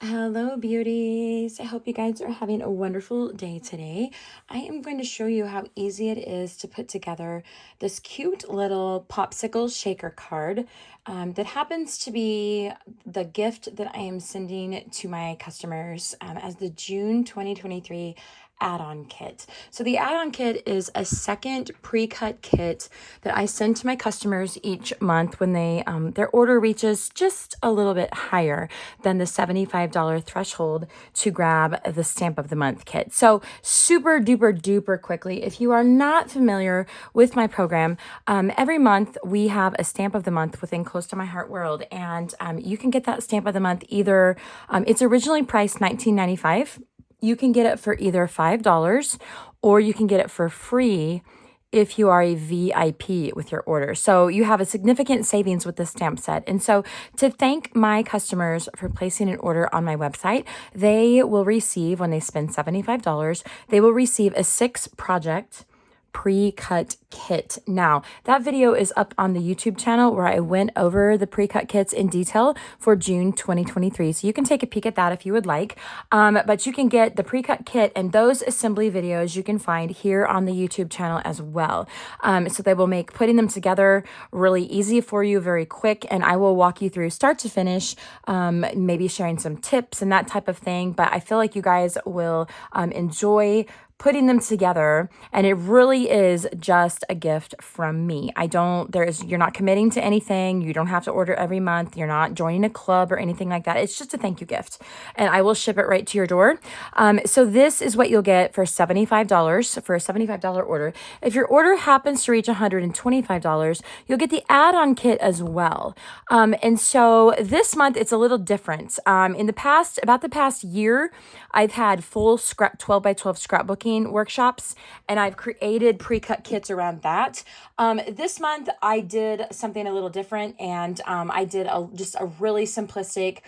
Hello, beauties. I hope you guys are having a wonderful day today. I am going to show you how easy it is to put together this cute little popsicle shaker card that happens to be the gift that I am sending to my customers as the June 2023 add-on kit. So the add-on kit is a second pre-cut kit that I send to my customers each month when they their order reaches just a little bit higher than the $75 threshold to grab the stamp of the month kit. So super duper duper quickly, if you are not familiar with my program, every month we have a stamp of the month within Close to My Heart World, and you can get that stamp of the month either it's originally priced $19.95. You can get it for either $5 or you can get it for free if you are a VIP with your order. So you have a significant savings with this stamp set. And so to thank my customers for placing an order on my website, they will receive, when they spend $75, they will receive a 6-project pre-cut kit. Now, that video is up on the YouTube channel where I went over the pre-cut kits in detail for June 2023. So you can take a peek at that if you would like. But you can get the pre-cut kit and those assembly videos you can find here on the YouTube channel as well. So they will make putting them together really easy for you, very quick. And I will walk you through start to finish, maybe sharing some tips and that type of thing. But I feel like you guys will enjoy putting them together, and it really is just a gift from me. You're not committing to anything. You don't have to order every month. You're not joining a club or anything like that. It's just a thank you gift, and I will ship it right to your door. So this is what you'll get for $75 for a $75 order. If your order happens to reach $125, you'll get the add-on kit as well. And so this month it's a little different. In the past year, I've had full 12 by 12 scrapbooking workshops, and I've created pre-cut kits around that. This month I did something a little different, and I did just a really simplistic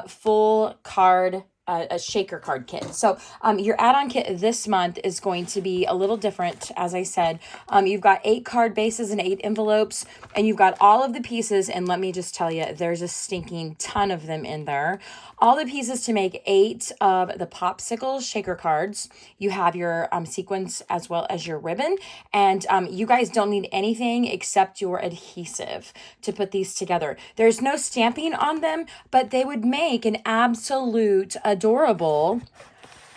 full card, a shaker card kit. So your add-on kit this month is going to be a little different. As I said, you've got 8 card bases and 8 envelopes, and you've got all of the pieces. And let me just tell you, there's a stinking ton of them in there. All the pieces to make 8 of the popsicle shaker cards. You have your sequins as well as your ribbon. And you guys don't need anything except your adhesive to put these together. There's no stamping on them, but they would make an absolute adorable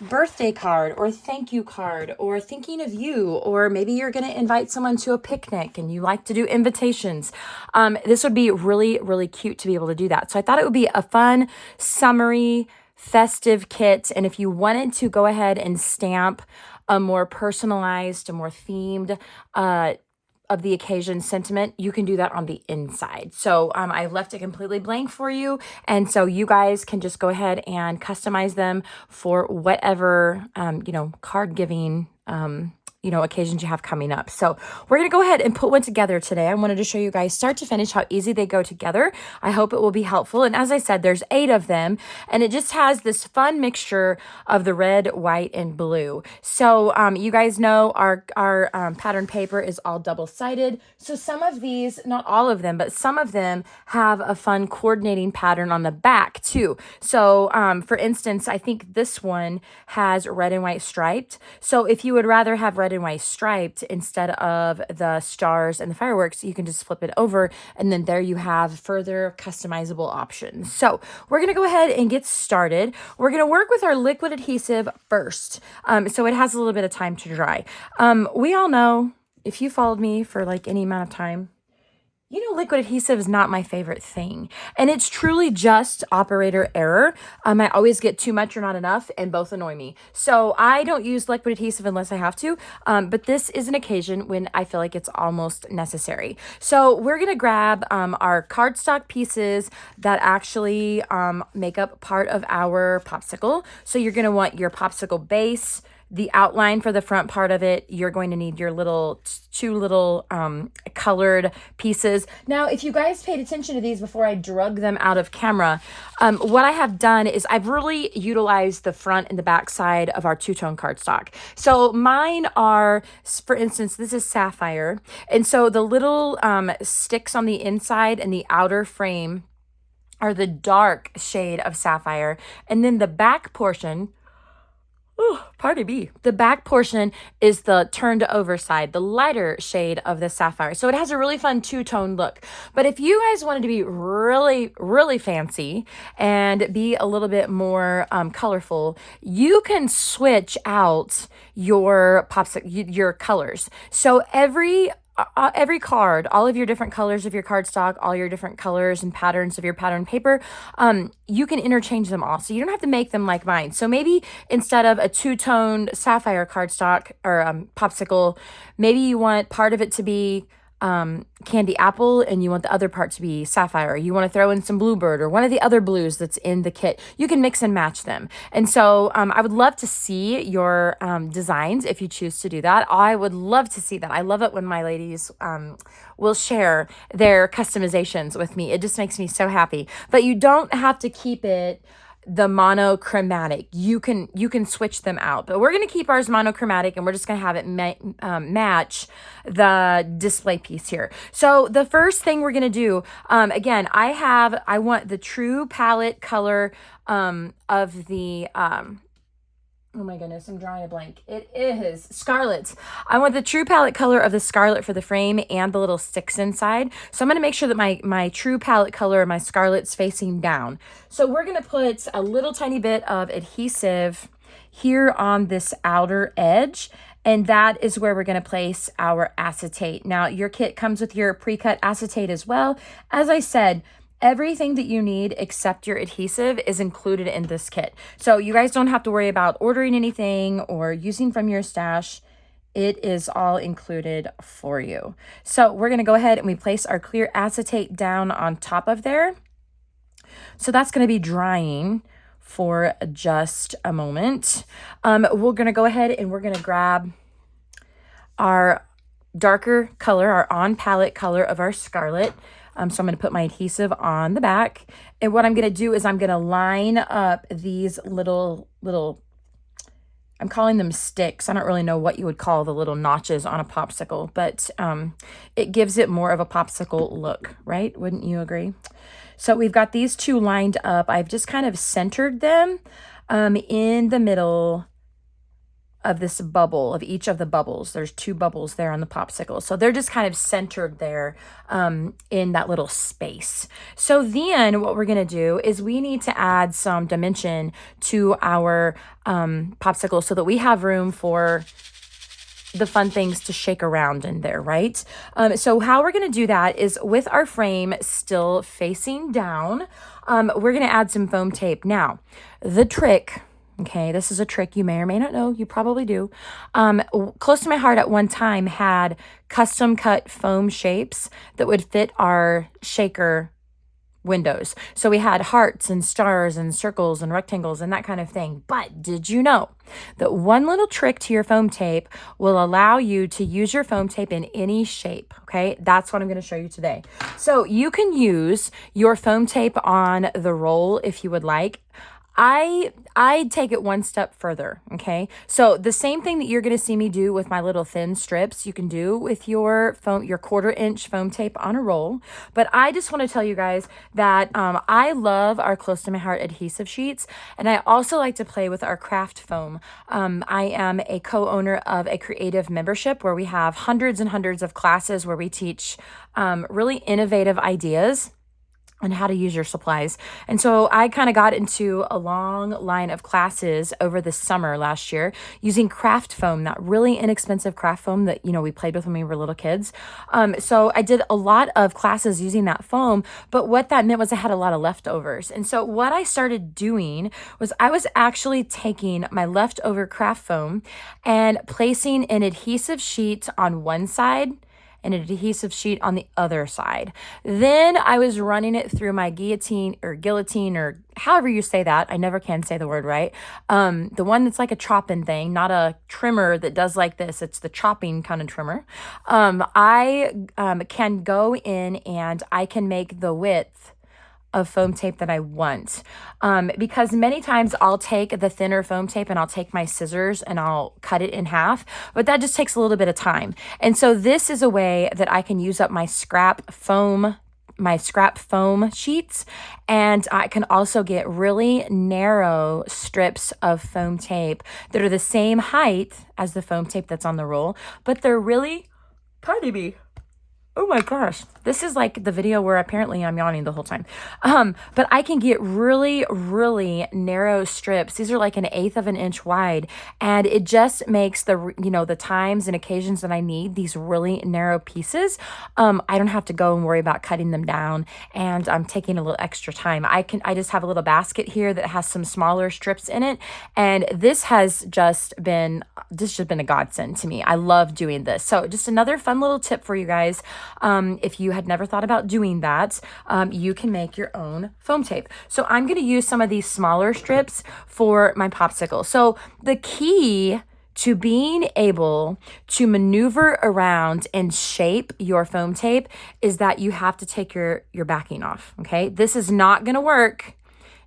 birthday card or thank you card or thinking of you, or maybe you're going to invite someone to a picnic and you like to do invitations. This would be really, really cute to be able to do that. So I thought it would be a fun, summery, festive kit. And if you wanted to go ahead and stamp a more personalized, a more themed, of the occasion sentiment, you can do that on the inside. So I left it completely blank for you. And so you guys can just go ahead and customize them for whatever, card giving, occasions you have coming up. So we're going to go ahead and put one together today. I wanted to show you guys start to finish how easy they go together. I hope it will be helpful. And as I said, there's 8 of them, and it just has this fun mixture of the red, white, and blue. So you guys know our pattern paper is all double-sided. So some of these, not all of them, but some of them have a fun coordinating pattern on the back too. So for instance, I think this one has red and white striped. So if you would rather have red and white striped instead of the stars and the fireworks, you can just flip it over, and then there you have further customizable options. So we're going to go ahead and get started. We're going to work with our liquid adhesive first, so it has a little bit of time to dry. We all know, if you followed me for like any amount of time, liquid adhesive is not my favorite thing. And it's truly just operator error. I always get too much or not enough, and both annoy me. So I don't use liquid adhesive unless I have to. But this is an occasion when I feel like it's almost necessary. So we're going to grab our cardstock pieces that actually make up part of our popsicle. So you're going to want your popsicle base, the outline for the front part of it. You're going to need your two little colored pieces. Now, if you guys paid attention to these before I drug them out of camera, what I have done is I've really utilized the front and the back side of our two-tone cardstock. So mine are, for instance, this is sapphire. And so the little sticks on the inside and the outer frame or the dark shade of sapphire. And then the back portion, oh, pardon me. The back portion is the turned over side, the lighter shade of the sapphire. So it has a really fun two-tone look. But if you guys wanted to be really, really fancy and be a little bit more colorful, you can switch out your your colors. So every card, all of your different colors of your cardstock, all your different colors and patterns of your pattern paper, you can interchange them all. So you don't have to make them like mine. So maybe instead of a two-toned sapphire cardstock or popsicle, maybe you want part of it to be candy apple and you want the other part to be sapphire. You want to throw in some bluebird or one of the other blues that's in the kit. You can mix and match them. And so I would love to see your designs if you choose to do that. I would love to see that. I love it when my ladies will share their customizations with me. It just makes me so happy. But you don't have to keep it the monochromatic. You can switch them out, but we're going to keep ours monochromatic and we're just going to have it match the display piece here. So the first thing we're going to do, again, I want the true palette color of the oh my goodness, I'm drawing a blank. It is scarlet. I want the true palette color of the scarlet for the frame and the little sticks inside. So I'm going to make sure that my true palette color, my scarlet's facing down. So we're going to put a little tiny bit of adhesive here on this outer edge. And that is where we're going to place our acetate. Now, your kit comes with your pre-cut acetate as well. As I said, everything that you need except your adhesive is included in this kit. So you guys don't have to worry about ordering anything or using from your stash. It is all included for you. So we're going to go ahead and we place our clear acetate down on top of there. So that's going to be drying for just a moment. We're going to go ahead and we're going to grab our darker color, our on palette color of our scarlet. So I'm going to put my adhesive on the back. And what I'm going to do is I'm going to line up these little, I'm calling them sticks. I don't really know what you would call the little notches on a popsicle, but it gives it more of a popsicle look, right? Wouldn't you agree? So we've got these two lined up. I've just kind of centered them in the middle of this bubble, of each of the bubbles. There's two bubbles there on the popsicle. So they're just kind of centered there in that little space. So then what we're gonna do is we need to add some dimension to our popsicle so that we have room for the fun things to shake around in there, right? So how we're gonna do that is with our frame still facing down, we're gonna add some foam tape. Now, the trick, okay, this is a trick you may or may not know. You probably do. Close to My Heart at one time had custom cut foam shapes that would fit our shaker windows. So we had hearts and stars and circles and rectangles and that kind of thing. But did you know that one little trick to your foam tape will allow you to use your foam tape in any shape? Okay, that's what I'm going to show you today. So you can use your foam tape on the roll if you would like. I'd take it one step further, okay? So the same thing that you're going to see me do with my little thin strips, you can do with your foam, your 1/4-inch foam tape on a roll. But I just want to tell you guys that I love our Close to My Heart adhesive sheets, and I also like to play with our craft foam. I am a co-owner of a creative membership where we have hundreds and hundreds of classes where we teach really innovative ideas on how to use your supplies. And so I kind of got into a long line of classes over the summer last year using craft foam, that really inexpensive craft foam that, you know, we played with when we were little kids. So I did a lot of classes using that foam, but what that meant was I had a lot of leftovers. And so what I started doing was I was actually taking my leftover craft foam and placing an adhesive sheet on one side and an adhesive sheet on the other side. Then I was running it through my guillotine or however you say that. I never can say the word right. The one that's like a chopping thing, not a trimmer that does like this. It's the chopping kind of trimmer. I can go in and I can make the width of foam tape that I want. Because many times I'll take the thinner foam tape and I'll take my scissors and I'll cut it in half, but that just takes a little bit of time. And so this is a way that I can use up my scrap foam my scrap foam sheets, and I can also get really narrow strips of foam tape that are the same height as the foam tape that's on the roll, but they're really, pardon me, oh my gosh, this is like the video where apparently I'm yawning the whole time. But I can get really, really narrow strips. These are like 1/8 of an inch wide. And it just makes the times and occasions that I need these really narrow pieces. I don't have to go and worry about cutting them down, and I'm taking a little extra time. I just have a little basket here that has some smaller strips in it. And this has just been a godsend to me. I love doing this. So just another fun little tip for you guys. If you had never thought about doing that, you can make your own foam tape. So I'm going to use some of these smaller strips for my popsicle. So the key to being able to maneuver around and shape your foam tape is that you have to take your backing off. Okay. This is not going to work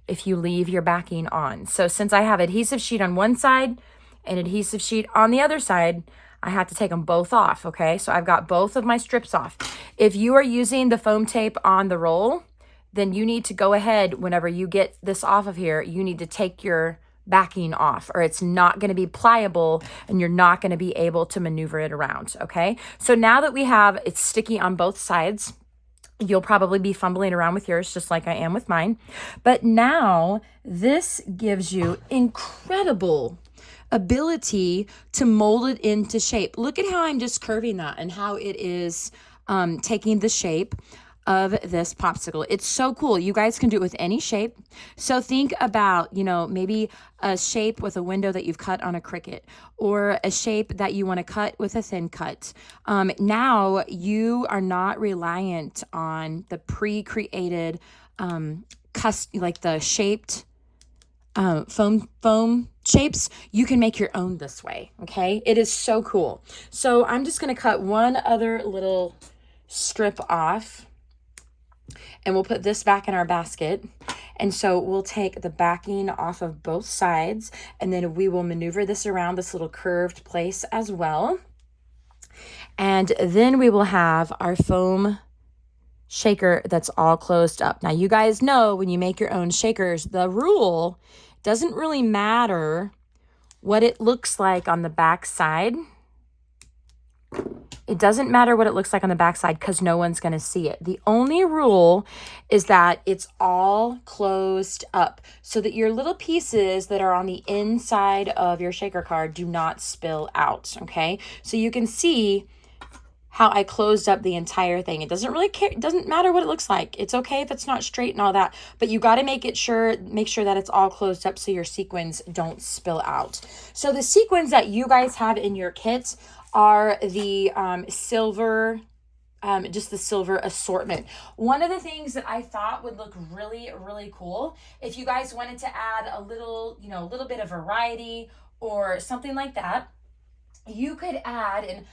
if you leave your backing on. So since I have adhesive sheet on one side and adhesive sheet on the other side, I have to take them both off, okay? So I've got both of my strips off. If you are using the foam tape on the roll, then you need to go ahead, whenever you get this off of here, you need to take your backing off, or it's not going to be pliable and you're not going to be able to maneuver it around, okay? So now that we have it's sticky on both sides, you'll probably be fumbling around with yours just like I am with mine. But now this gives you incredible ability to mold it into shape. Look at how I'm just curving that and how it is taking the shape of this popsicle. It's so cool. You guys can do it with any shape. So think about, maybe a shape with a window that you've cut on a Cricut, or a shape that you want to cut with a thin cut. Now you are not reliant on the pre-created, like the shaped foam shapes. You can make your own this way. Okay. It is so cool. So I'm just going to cut one other little strip off, and we'll put this back in our basket. And so we'll take the backing off of both sides, and then we will maneuver this around this little curved place as well. And then we will have our foam shaker that's all closed up. Now, you guys know when you make your own shakers, the rule doesn't really matter what it looks like on the back side. It doesn't matter what it looks like on the back side because no one's going to see it. The only rule is that it's all closed up so that your little pieces that are on the inside of your shaker card do not spill out, okay? So you can see how I closed up the entire thing. It doesn't really care. It doesn't matter what it looks like. It's okay if it's not straight and all that, but you got to make sure that it's all closed up so your sequins don't spill out. So the sequins that you guys have in your kits are the silver, just the silver assortment. One of the things that I thought would look really, really cool, if you guys wanted to add a little, a little bit of variety or something like that, you could add, and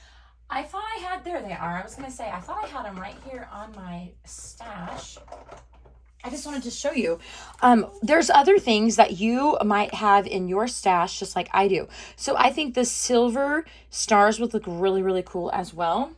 I thought I had, there they are. I was going to say, I thought I had them right here on my stash. I just wanted to show you. There's other things that you might have in your stash, just like I do. So I think the silver stars would look really, really cool as well.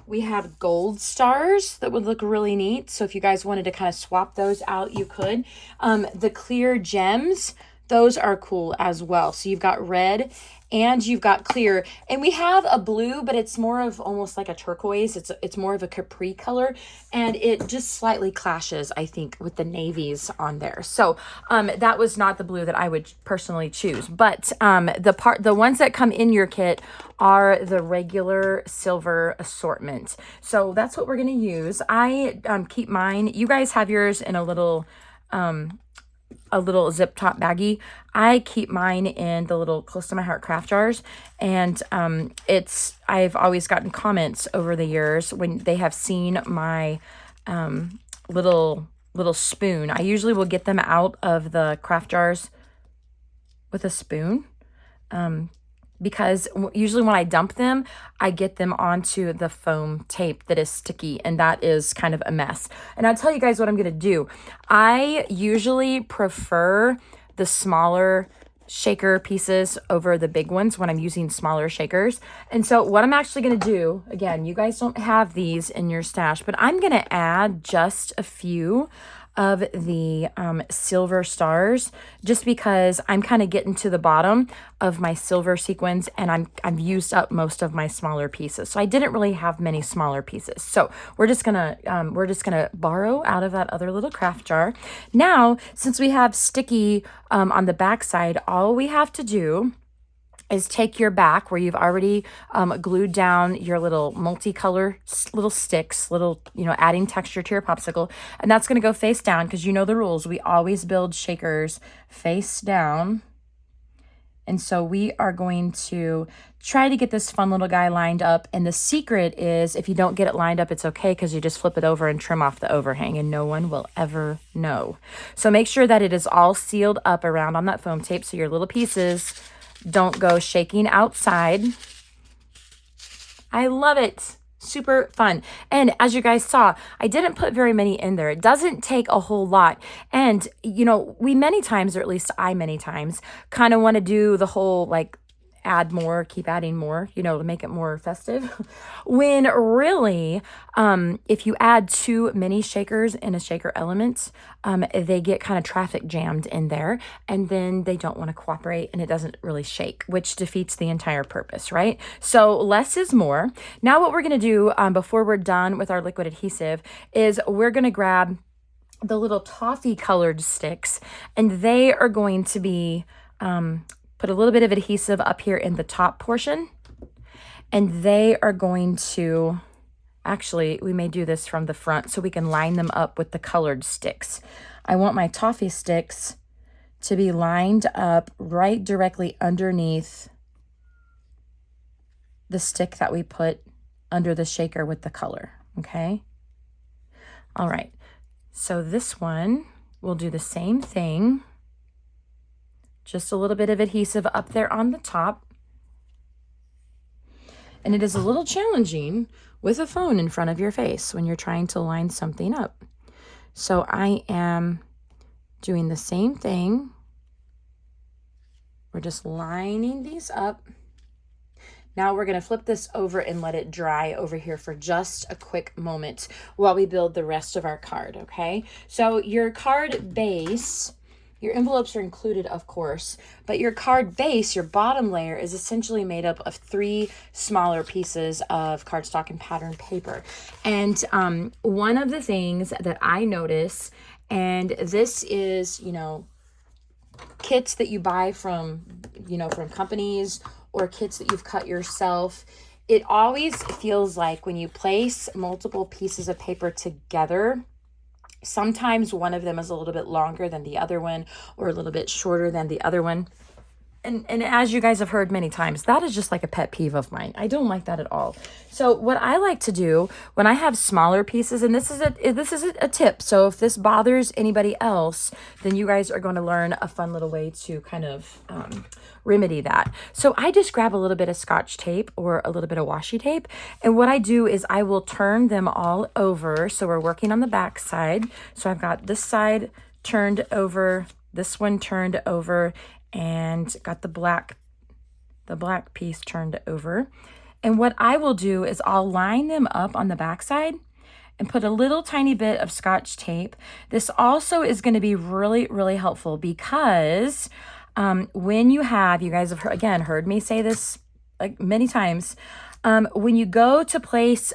We have gold stars that would look really neat. So if you guys wanted to kind of swap those out, you could. The clear gems, those are cool as well. So you've got red and you've got clear, and we have a blue, but it's more of almost like a turquoise. It's more of a capri color, and it just slightly clashes, I think, with the navies on there. So that was not the blue that I would personally choose, but the ones that come in your kit are the regular silver assortment. So that's what we're gonna use. I keep mine. You guys have yours in a little zip top baggie. I keep mine in the little close to my heart craft jars, and I've always gotten comments over the years when they have seen my little spoon. I usually will get them out of the craft jars with a spoon, because usually when I dump them, I get them onto the foam tape that is sticky, and that is kind of a mess. And I'll tell you guys what I'm going to do. I usually prefer the smaller shaker pieces over the big ones when I'm using smaller shakers. And so what I'm actually going to do, again, you guys don't have these in your stash, but I'm going to add just a few of the silver stars, just because I'm kind of getting to the bottom of my silver sequins and I've used up most of my smaller pieces. So I didn't really have many smaller pieces. So we're just gonna borrow out of that other little craft jar. Now, since we have sticky on the back side, all we have to do is take your back where you've already glued down your little multicolor little sticks, adding texture to your popsicle. And that's gonna go face down, because you know the rules. We always build shakers face down. And so we are going to try to get this fun little guy lined up. And the secret is, if you don't get it lined up, it's okay, because you just flip it over and trim off the overhang and no one will ever know. So make sure that it is all sealed up around on that foam tape so your little pieces don't go shaking outside. I love it. Super fun. And as you guys saw, I didn't put very many in there. It doesn't take a whole lot. And, we many times, or at least I many times, kind of want to do the whole add more, keep adding more, to make it more festive. When really, if you add too many shakers in a shaker element, they get kind of traffic jammed in there, and then they don't want to cooperate and it doesn't really shake, which defeats the entire purpose, right? So less is more. Now what we're going to do before we're done with our liquid adhesive is we're going to grab the little toffee colored sticks, and they are going to be put a little bit of adhesive up here in the top portion, and they are going to, actually, we may do this from the front so we can line them up with the colored sticks. I want my toffee sticks to be lined up right directly underneath the stick that we put under the shaker with the color, okay? All right, so this one, we'll do the same thing. Just a little bit of adhesive up there on the top. And it is a little challenging with a phone in front of your face when you're trying to line something up. So I am doing the same thing. We're just lining these up. Now we're going to flip this over and let it dry over here for just a quick moment while we build the rest of our card, okay? So your card base, your envelopes are included, of course, but your card base, your bottom layer, is essentially made up of 3 smaller pieces of cardstock and pattern paper. And one of the things that I notice, and this is, kits that you buy from, from companies or kits that you've cut yourself, it always feels like when you place multiple pieces of paper together, sometimes one of them is a little bit longer than the other one, or a little bit shorter than the other one. And as you guys have heard many times, that is just like a pet peeve of mine. I don't like that at all. So what I like to do when I have smaller pieces, and this is a tip. So if this bothers anybody else, then you guys are going to learn a fun little way to kind of remedy that. So I just grab a little bit of Scotch tape or a little bit of washi tape. And what I do is I will turn them all over. So we're working on the back side. So I've got this side turned over, this one turned over, and got the black piece turned over. And what I will do is I'll line them up on the back side and put a little tiny bit of Scotch tape. This also is going to be really, really helpful because when you guys have heard me say this like many times, when you go to place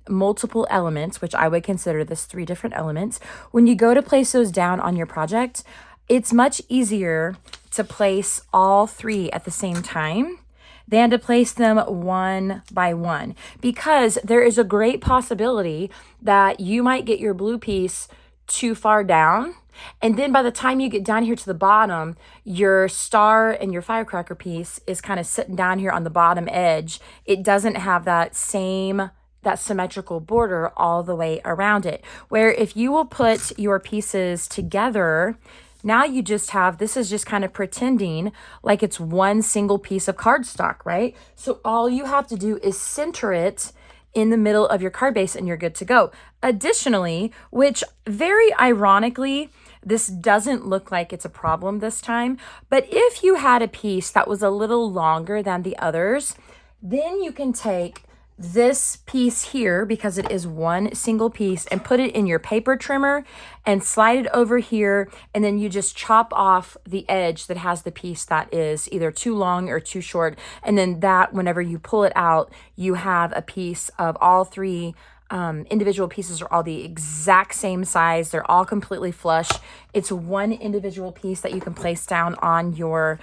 multiple elements, which I would consider this 3 different elements, when you go to place those down on your project, it's much easier to place all 3 at the same time than to place them one by one, because there is a great possibility that you might get your blue piece too far down, and then by the time you get down here to the bottom, your star and your firecracker piece is kind of sitting down here on the bottom edge. It doesn't have that symmetrical border all the way around it, where if you will put your pieces together, now you just have, this is just kind of pretending like it's one single piece of cardstock, right? So all you have to do is center it in the middle of your card base and you're good to go. Additionally, which very ironically, this doesn't look like it's a problem this time. But if you had a piece that was a little longer than the others, then you can take this piece here, because it is one single piece, and put it in your paper trimmer and slide it over here, and then you just chop off the edge that has the piece that is either too long or too short, and then that, whenever you pull it out, you have a piece of all three individual pieces are all the exact same size. They're all completely flush. It's one individual piece that you can place down on your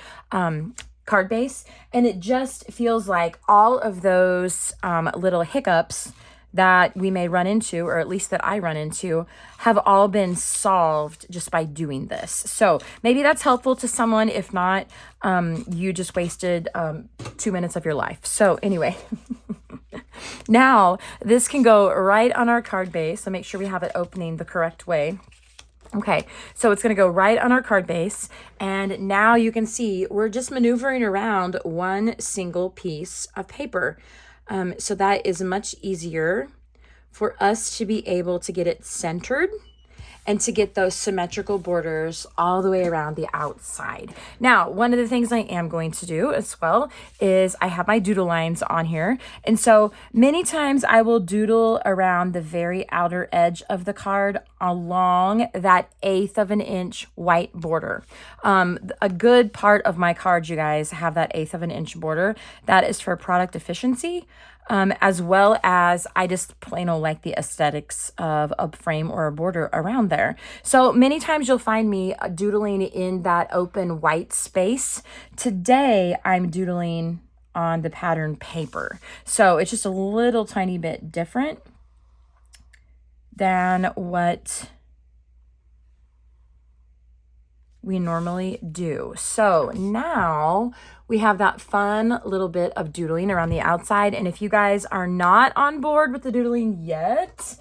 card base, and it just feels like all of those little hiccups that we may run into, or at least that I run into, have all been solved just by doing this. So maybe that's helpful to someone. If not, you just wasted 2 minutes of your life. So anyway, now this can go right on our card base. So make sure we have it opening the correct way. Okay, so it's going to go right on our card base, and now you can see we're just maneuvering around one single piece of paper. So that is much easier for us to be able to get it centered and to get those symmetrical borders all the way around the outside. Now, one of the things I am going to do as well is I have my doodle lines on here. And so many times I will doodle around the very outer edge of the card along that 1/8 of an inch white border. A good part of my cards, you guys, have that 1/8 of an inch border. That is for product efficiency. As well as I just plain old like the aesthetics of a frame or a border around there. So many times you'll find me doodling in that open white space. Today I'm doodling on the pattern paper. So it's just a little tiny bit different than what we normally do. So now we have that fun little bit of doodling around the outside. And if you guys are not on board with the doodling yet,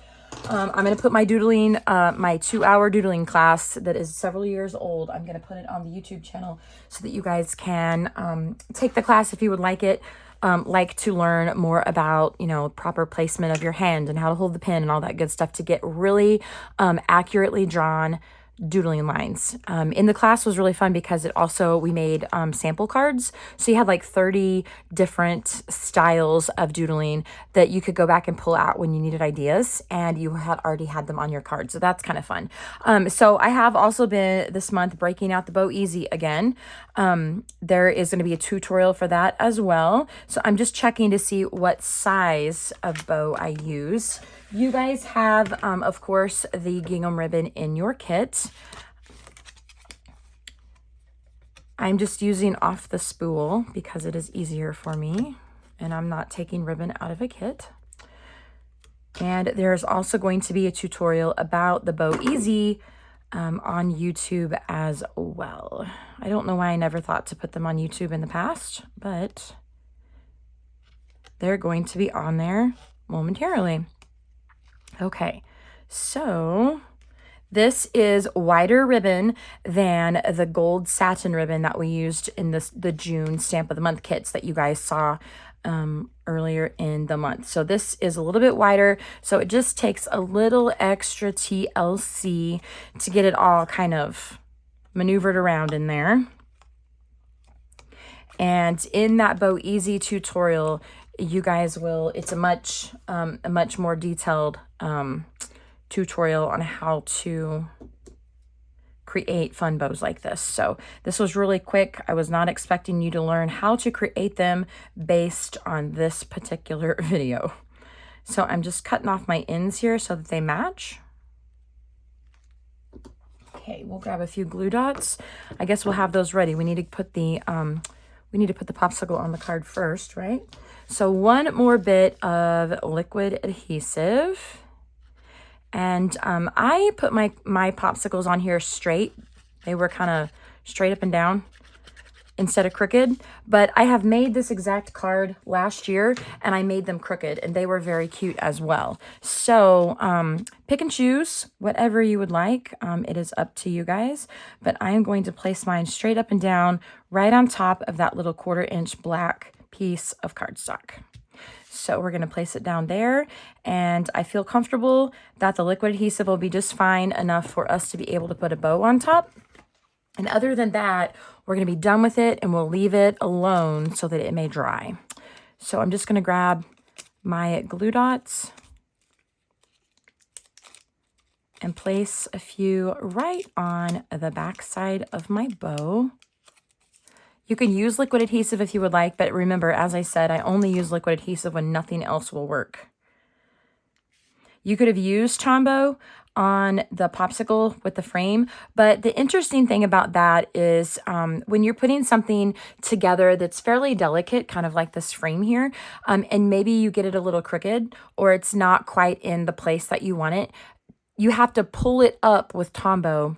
I'm going to put my doodling, my 2-hour doodling class that is several years old. I'm going to put it on the YouTube channel so that you guys can take the class if you would like it. Like to learn more about, you know, proper placement of your hand and how to hold the pen and all that good stuff to get really accurately drawn doodling lines. In the class was really fun because it also, we made sample cards. So you had like 30 different styles of doodling that you could go back and pull out when you needed ideas, and you had already had them on your card. So that's kind of fun. So I have also been this month breaking out the Bow Easy again. There is going to be a tutorial for that as well. So I'm just checking to see what size of bow I use. You guys have, of course, the gingham ribbon in your kit. I'm just using off the spool because it is easier for me, and I'm not taking ribbon out of a kit. And there's also going to be a tutorial about the Bow Easy on YouTube as well. I don't know why I never thought to put them on YouTube in the past, but they're going to be on there momentarily. Okay, so this is wider ribbon than the gold satin ribbon that we used in the June Stamp of the Month kits that you guys saw earlier in the month. So this is a little bit wider, so it just takes a little extra TLC to get it all kind of maneuvered around in there. And in that Bow Easy tutorial, you guys will, it's a much more detailed tutorial on how to create fun bows like this. So this was really quick. I was not expecting you to learn how to create them based on this particular video. So I'm just cutting off my ends here so that they match. Okay, we'll grab a few glue dots. I guess we'll have those ready. We need to put the popsicle on the card first, right? So one more bit of liquid adhesive. And I put my popsicles on here straight. They were kind of straight up and down instead of crooked. But I have made this exact card last year, and I made them crooked, and they were very cute as well. So pick and choose whatever you would like. It is up to you guys. But I am going to place mine straight up and down right on top of that little 1/4 inch black piece of cardstock. So we're going to place it down there, and I feel comfortable that the liquid adhesive will be just fine enough for us to be able to put a bow on top. And other than that, we're going to be done with it, and we'll leave it alone so that it may dry. So I'm just going to grab my glue dots and place a few right on the back side of my bow. You can use liquid adhesive if you would like, but remember, as I said, I only use liquid adhesive when nothing else will work. You could have used Tombow on the popsicle with the frame, but the interesting thing about that is when you're putting something together that's fairly delicate, kind of like this frame here, and maybe you get it a little crooked or it's not quite in the place that you want it, you have to pull it up with Tombow,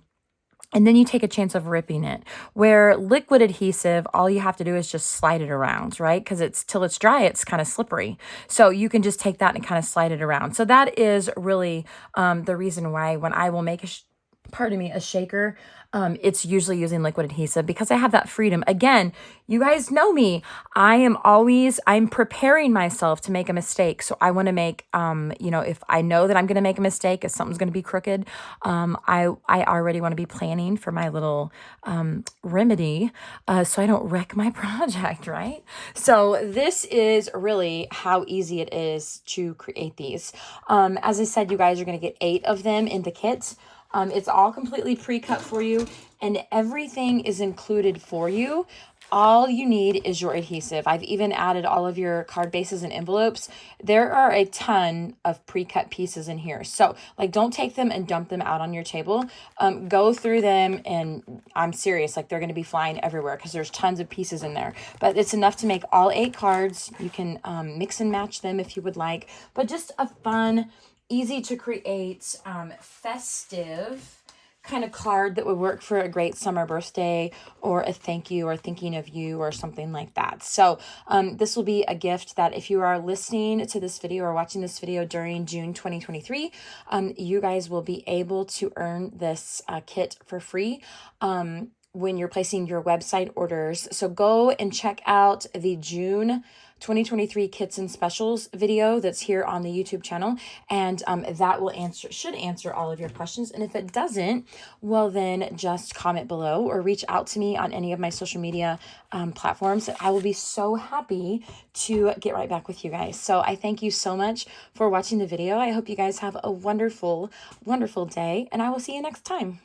and then you take a chance of ripping it. Where liquid adhesive, all you have to do is just slide it around, right? Because till it's dry, it's kind of slippery. So you can just take that and kind of slide it around. So that is really the reason why when I will make a shaker, it's usually using liquid adhesive because I have that freedom. Again, you guys know me. I'm preparing myself to make a mistake. So I want to make, if I know that I'm going to make a mistake, if something's going to be crooked, I already want to be planning for my little remedy so I don't wreck my project, right? So this is really how easy it is to create these. As I said, you guys are going to get 8 of them in the kit. It's all completely pre-cut for you, and everything is included for you. All you need is your adhesive. I've even added all of your card bases and envelopes. There are a ton of pre-cut pieces in here. So like, don't take them and dump them out on your table. Go through them, and I'm serious, like they're going to be flying everywhere because there's tons of pieces in there. But it's enough to make all 8 cards. You can mix and match them if you would like. But just a fun, easy to create, festive kind of card that would work for a great summer birthday or a thank you or thinking of you or something like that. So this will be a gift that if you are listening to this video or watching this video during June 2023, you guys will be able to earn this kit for free when you're placing your website orders. So go and check out the June 2023 kits and specials video that's here on the YouTube channel, and that will should answer all of your questions. And if it doesn't, well, then just comment below or reach out to me on any of my social media platforms, and I will be so happy to get right back with you guys. So I thank you so much for watching the video. I hope you guys have a wonderful, wonderful day, and I will see you next time.